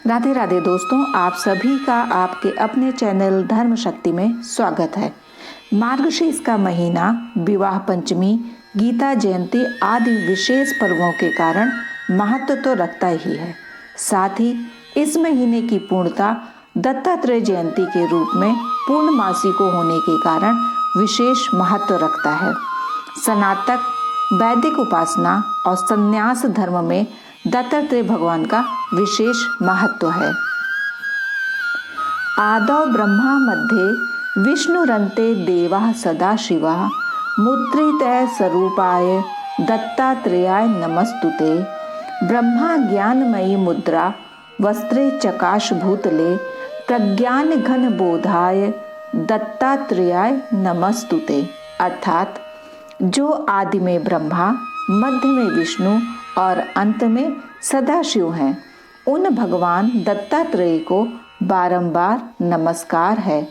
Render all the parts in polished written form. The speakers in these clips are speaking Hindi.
राधे राधे दोस्तों, आप सभी का आपके अपने चैनल धर्म शक्ति में स्वागत है। मार्गशीर्ष का महीना विवाह पंचमी, गीता जयंती आदि विशेष पर्वों के कारण महत्व तो रखता ही है। साथ ही इस महीने की पूर्णता दत्तात्रेय जयंती के रूप में पूर्णमासी को होने के कारण विशेष महत्व रखता है। सनातक वैदिक उपासना और संन्यास धर्म में दत्तात्रेय भगवान का विशेष महत्व है। आदौ ब्रह्मा मध्ये विष्णुरन्ते देवाः सदाशिवः मुद्रितः स्वरूपाय दत्तात्रेयाय नमस्तुते। ब्रह्मा ज्ञानमयी मुद्रा वस्त्रे चकाश भूतले प्रज्ञान घन बोधाय दत्तात्रेयाय नमस्तुते। अर्थात जो आदि में ब्रह्मा, मध्य में विष्णु और अंत में सदाशिव हैं, उन भगवान दत्तात्रेय को बारंबार नमस्कार है।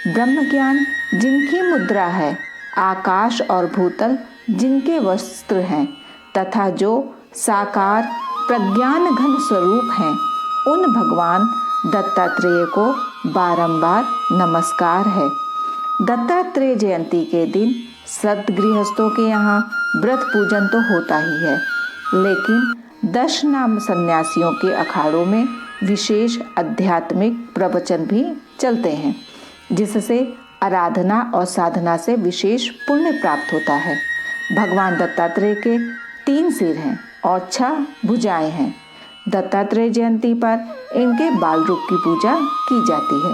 ब्रह्म ज्ञान जिनकी मुद्रा है, आकाश और भूतल जिनके वस्त्र हैं तथा जो साकार प्रज्ञान घन स्वरूप हैं, उन भगवान दत्तात्रेय को बारंबार नमस्कार है। दत्तात्रेय जयंती के दिन सद्गृहस्थों के यहाँ व्रत पूजन तो होता ही है, लेकिन 10 नाम सन्यासियों के अखाड़ों में विशेष आध्यात्मिक प्रवचन भी चलते हैं, जिससे आराधना और साधना से विशेष पुण्य प्राप्त होता है। भगवान दत्तात्रेय के 3 सिर हैं और 6 भुजाएं हैं। दत्तात्रेय जयंती पर इनके बाल रूप की पूजा की जाती है।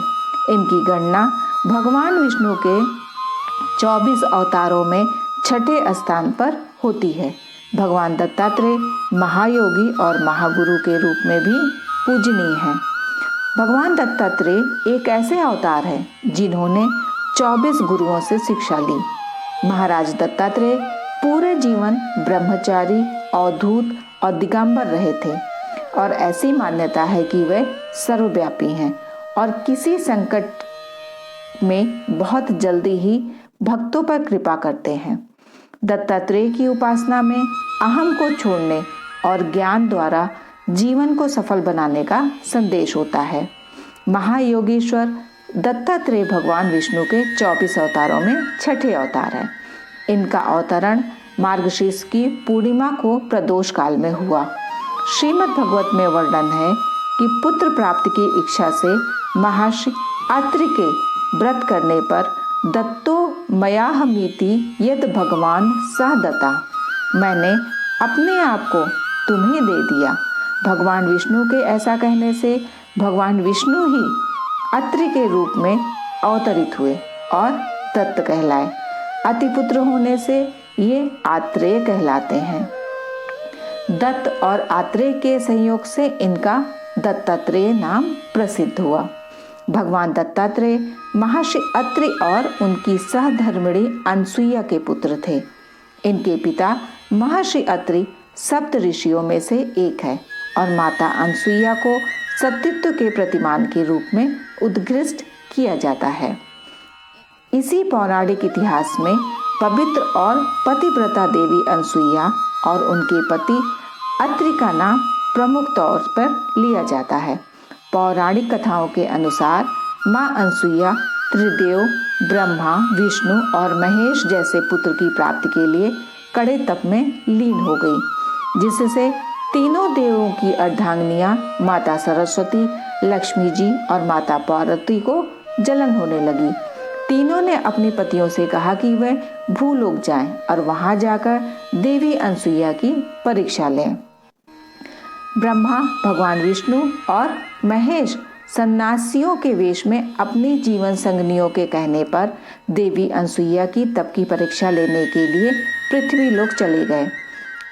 इनकी गणना भगवान विष्णु के 24 अवतारों में 6ठे स्थान पर होती है। भगवान दत्तात्रेय महायोगी और महागुरु के रूप में भी पूजनीय हैं। भगवान दत्तात्रेय एक ऐसे अवतार हैं जिन्होंने 24 गुरुओं से शिक्षा ली। महाराज दत्तात्रेय पूरे जीवन ब्रह्मचारी, अवधूत और दिगंबर रहे थे और ऐसी मान्यता है कि वे सर्वव्यापी हैं और किसी संकट में बहुत जल्दी ही भक्तों पर कृपा करते हैं। दत्तात्रेय की उपासना में अहम को छोड़ने और ज्ञान द्वारा जीवन को सफल बनाने का संदेश होता है। महायोगीश्वर दत्तात्रेय भगवान विष्णु के 24 अवतारों में 6ठे अवतार है। इनका अवतरण मार्गशीर्ष की पूर्णिमा को प्रदोष काल में हुआ। श्रीमद् भागवत में वर्णन है कि पुत्र प्राप्ति की इच्छा से महर्षि अत्रि के व्रत करने पर दत्तो मयाहमीति यद भगवान सह दत्ता, मैंने अपने आप को तुम्हें दे दिया। भगवान विष्णु के ऐसा कहने से भगवान विष्णु ही अत्रि के रूप में अवतरित हुए और दत्त कहलाए। अतिपुत्र होने से ये आत्रेय कहलाते हैं। दत्त और आत्रेय के संयोग से इनका दत्तात्रेय नाम प्रसिद्ध हुआ। भगवान दत्तात्रेय महर्षि अत्रि और उनकी सहधर्मिणी अनसुईया के पुत्र थे। इनके पिता महर्षि अत्रि सप्त ऋषियों में से एक है और माता अनसुईया को सतीत्व के प्रतिमान के रूप में उद्घृष्ट किया जाता है। इसी पौराणिक इतिहास में पवित्र और पतिव्रता देवी अनसुईया और उनके पति अत्रि का नाम प्रमुख तौर पर लिया जाता है। पौराणिक कथाओं के अनुसार माँ अनसुईया त्रिदेव ब्रह्मा, विष्णु और महेश जैसे पुत्र की प्राप्ति के लिए कड़े तप में लीन हो गई, जिससे तीनों देवों की अर्धांगिनियां माता सरस्वती, लक्ष्मी जी और माता पार्वती को जलन होने लगी। तीनों ने अपने पतियों से कहा कि वे भूलोक जाएं और वहां जाकर देवी अनसुईया की परीक्षा लें। ब्रह्मा, भगवान विष्णु और महेश सन्यासियों के वेश में अपनी जीवन संगनियों के कहने पर देवी अनसुईया की तप की परीक्षा लेने के लिए पृथ्वी लोक चले गए।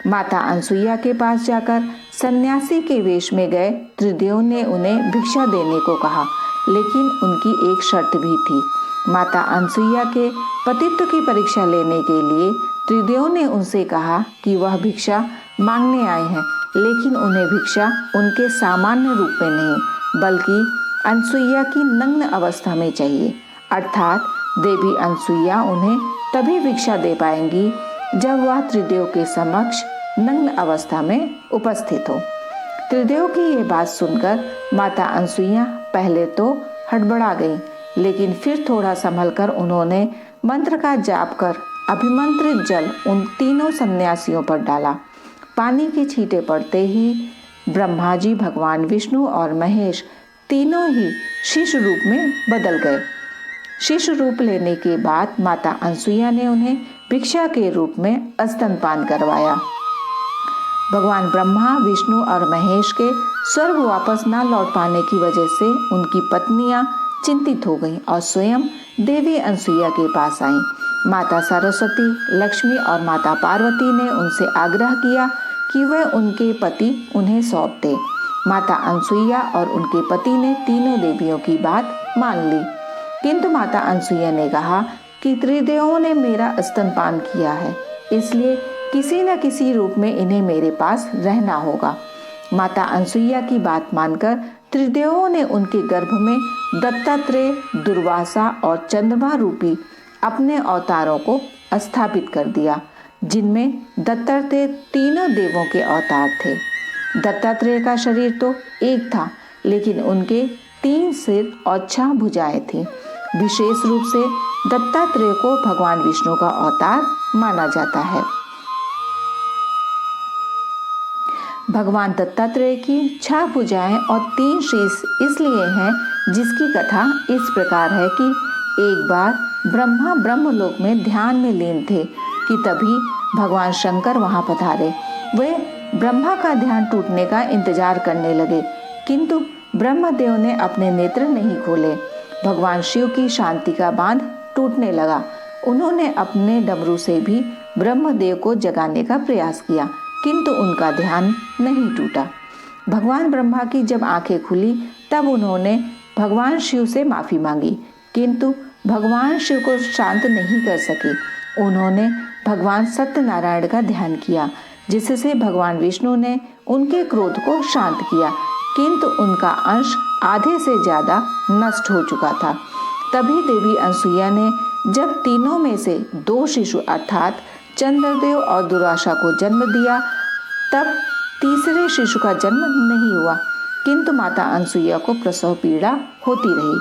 माता अनसुईया के पास जाकर सन्यासी के वेश में गए त्रिदेव ने उन्हें भिक्षा देने को कहा, लेकिन उनकी एक शर्त भी थी। माता अनसुईया के पतित्व की परीक्षा लेने के लिए त्रिदेव ने उनसे कहा कि वह भिक्षा मांगने आए हैं, लेकिन उन्हें भिक्षा उनके सामान्य रूप में नहीं बल्कि अनसुईया की नग्न अवस्था में चाहिए। अर्थात देवी अनसुईया उन्हें तभी भिक्षा दे पाएंगी जब वह त्रिदेव के समक्ष नग्न अवस्था में उपस्थित हो। त्रिदेव की ये बात सुनकर माता अनसुईया पहले तो हड़बड़ा गई, लेकिन फिर थोड़ा संभलकर उन्होंने मंत्र का जाप कर अभिमंत्रित जल उन तीनों सन्यासियों पर डाला। पानी की छींटे पड़ते ही ब्रह्मा जी, भगवान विष्णु और महेश तीनों ही शिशु रूप में बदल गए। शिशु रूप लेने के बाद माता अनसुईया ने उन्हें भिक्षा के रूप में स्तनपान करवाया। भगवान ब्रह्मा, विष्णु और महेश के स्वर्ग वापस न लौट पाने की वजह से उनकी पत्नियां चिंतित हो गईं और स्वयं देवी अनसुईया के पास आईं। माता सरस्वती, लक्ष्मी और माता पार्वती ने उनसे आग्रह किया कि वह उनके पति उन्हें सौंप दे। माता अनसुईया और उनके पति ने तीनों देवियों की बात मान ली, किंतु माता अनसुईया ने कहा कि त्रिदेवों ने मेरा स्तनपान किया है, इसलिए किसी न किसी रूप में इन्हें मेरे पास रहना होगा। माता अनसुईया की बात मानकर त्रिदेवों ने उनके गर्भ में दत्तात्रेय, दुर्वासा और चंद्रमा रूपी अपने अवतारों को स्थापित कर दिया, जिनमें दत्तात्रेय तीनों देवों के अवतार थे। दत्तात्रेय का शरीर तो एक था, लेकिन उनके 3 सिर और 6 भुजाएं थीं। विशेष रूप से दत्तात्रेय को भगवान विष्णु का अवतार माना जाता है। भगवान दत्तात्रेय की 6 भुजाएं और 3 शीश इसलिए हैं, जिसकी कथा इस प्रकार है कि एक बार ब्रह्मा ब्रह्मलोक में ध्यान में लीन थे कि तभी भगवान शंकर वहां पधारे। वे ब्रह्मा का ध्यान टूटने का इंतजार करने लगे, किंतु ब्रह्मदेव ने अपने नेत्र नहीं खोले। भगवान शिव की शांति का बांध टूटने लगा। उन्होंने अपने डमरू से भी ब्रह्मदेव को जगाने का प्रयास किया, किंतु उनका ध्यान नहीं टूटा। भगवान ब्रह्मा की जब आंखें खुली तब उन्होंने भगवान शिव से माफी मांगी, किंतु भगवान शिव को शांत नहीं कर सके। उन्होंने भगवान सत्यनारायण का ध्यान किया, जिससे भगवान विष्णु ने उनके क्रोध को शांत किया, किंतु उनका अंश आधे से ज्यादा नष्ट हो चुका था। तभी देवी अनसुईया ने जब तीनों में से 2 शिशु अर्थात चंद्रदेव और दुर्वासा को जन्म दिया, तब तीसरे शिशु का जन्म नहीं हुआ, किंतु माता अनसुईया को प्रसव पीड़ा होती रही।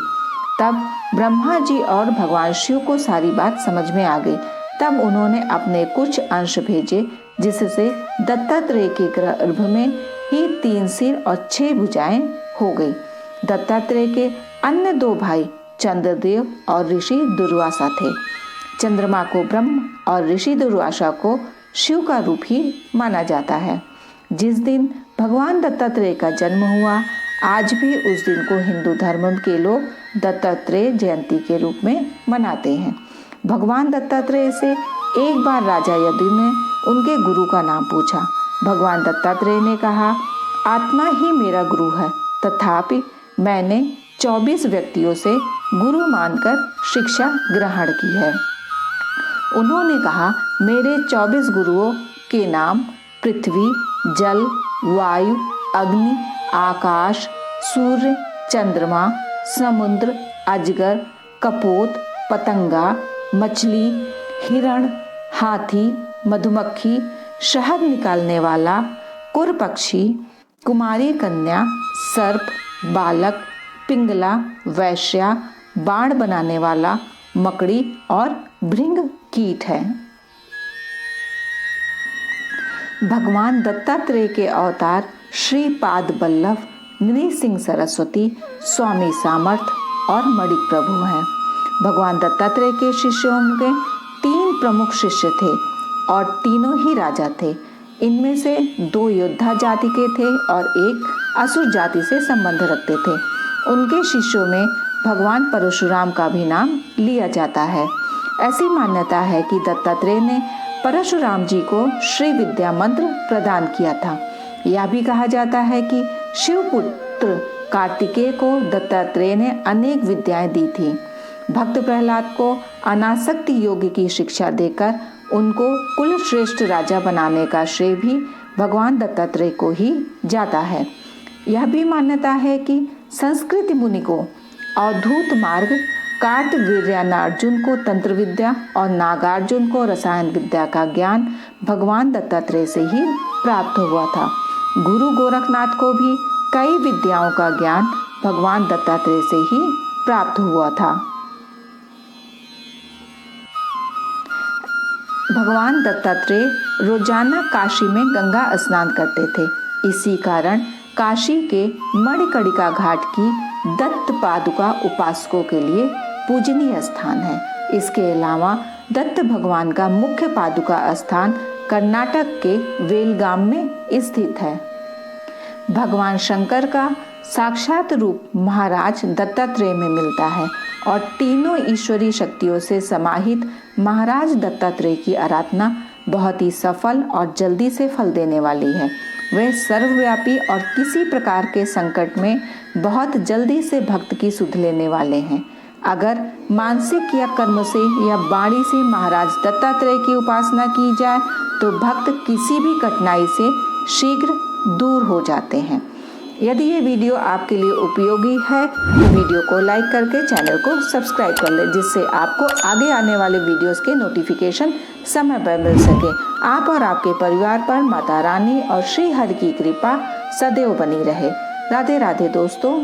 तब ब्रह्मा जी और भगवान शिव को सारी बात समझ में आ गई। तब उन्होंने अपने कुछ अंश भेजे, जिससे दत्तात्रेय के गर्भ में ही 3 सिर और 6 भुजाएं हो गई। दत्तात्रेय के अन्य 2 भाई चंद्रदेव और ऋषि दुर्वासा थे। चंद्रमा को ब्रह्म और ऋषि दुर्वासा को शिव का रूप ही माना जाता है। जिस दिन भगवान दत्तात्रेय का जन्म हुआ, आज भी उस दिन को हिंदू धर्म के लोग दत्तात्रेय जयंती के रूप में मनाते हैं। भगवान दत्तात्रेय से एक बार राजा यदु ने उनके गुरु का नाम पूछा। भगवान दत्तात्रेय ने कहा, आत्मा ही मेरा गुरु है, तथापि मैंने 24 व्यक्तियों से गुरु मानकर शिक्षा ग्रहण की है। उन्होंने कहा, मेरे 24 गुरुओं के नाम पृथ्वी, जल, वायु, अग्नि, आकाश, सूर्य, चंद्रमा, समुद्र, अजगर, कपोत, पतंगा, मछली, हिरण, हाथी, मधुमक्खी, शहद निकालने वाला, कुर पक्षी, कुमारी कन्या, सर्प, बालक, पिंगला, वैश्या, बाण बनाने वाला, मकड़ी और भृंग कीट है। भगवान दत्तात्रेय के अवतार श्री पाद बल्लभ, नृसिंह सरस्वती, स्वामी सामर्थ और मणिक प्रभु हैं। भगवान दत्तात्रेय के शिष्यों के 3 प्रमुख शिष्य थे और तीनों ही राजा थे। इनमें से 2 योद्धा जाति के थे और एक असुर जाति से संबंध रखते थे। उनके शिष्यों में भगवान परशुराम का भी नाम लिया जाता है। ऐसी मान्यता है कि दत्तात्रेय ने परशुराम जी को श्री विद्या मंत्र प्रदान किया था। यह भी कहा जाता है कि शिवपुत्र कार्तिकेय को दत्तात्रेय ने अनेक विद्याएं दी थी। भक्त प्रहलाद को अनासक्ति योग की शिक्षा देकर उनको कुल श्रेष्ठ राजा बनाने का श्रेय भी भगवान दत्तात्रेय को ही जाता है। यह भी मान्यता है कि संस्कृत मुनि को अवधूत मार्ग, कार्तवीर्यानार्जुन को तंत्र विद्या और नागार्जुन को रसायन विद्या का ज्ञान भगवान दत्तात्रेय से ही प्राप्त हुआ था। गुरु गोरखनाथ को भी कई विद्याओं का ज्ञान भगवान दत्तात्रेय से ही प्राप्त हुआ था। भगवान दत्तात्रेय रोजाना काशी में गंगा स्नान करते थे। इसी कारण काशी के मणिकर्णिका घाट की दत्त पादुका उपासकों के लिए पूजनीय स्थान है। इसके अलावा दत्त भगवान का मुख्य पादुका स्थान कर्नाटक के वेलगाम में स्थित है। भगवान शंकर का साक्षात रूप महाराज दत्तात्रेय में मिलता है और तीनों ईश्वरीय शक्तियों से समाहित महाराज दत्तात्रेय की आराधना बहुत ही सफल और जल्दी से फल देने वाली है। वे सर्वव्यापी और किसी प्रकार के संकट में बहुत जल्दी से भक्त की सुध लेने वाले हैं। अगर मानसिक या कर्म से या वाणी से महाराज दत्तात्रेय की उपासना की जाए तो भक्त किसी भी कठिनाई से शीघ्र दूर हो जाते हैं। यदि ये वीडियो आपके लिए उपयोगी है तो वीडियो को लाइक करके चैनल को सब्सक्राइब कर लें, जिससे आपको आगे आने वाले वीडियोस के नोटिफिकेशन समय पर मिल सके। आप और आपके परिवार पर माता रानी और श्री हरि की कृपा सदैव बनी रहे। राधे राधे दोस्तों।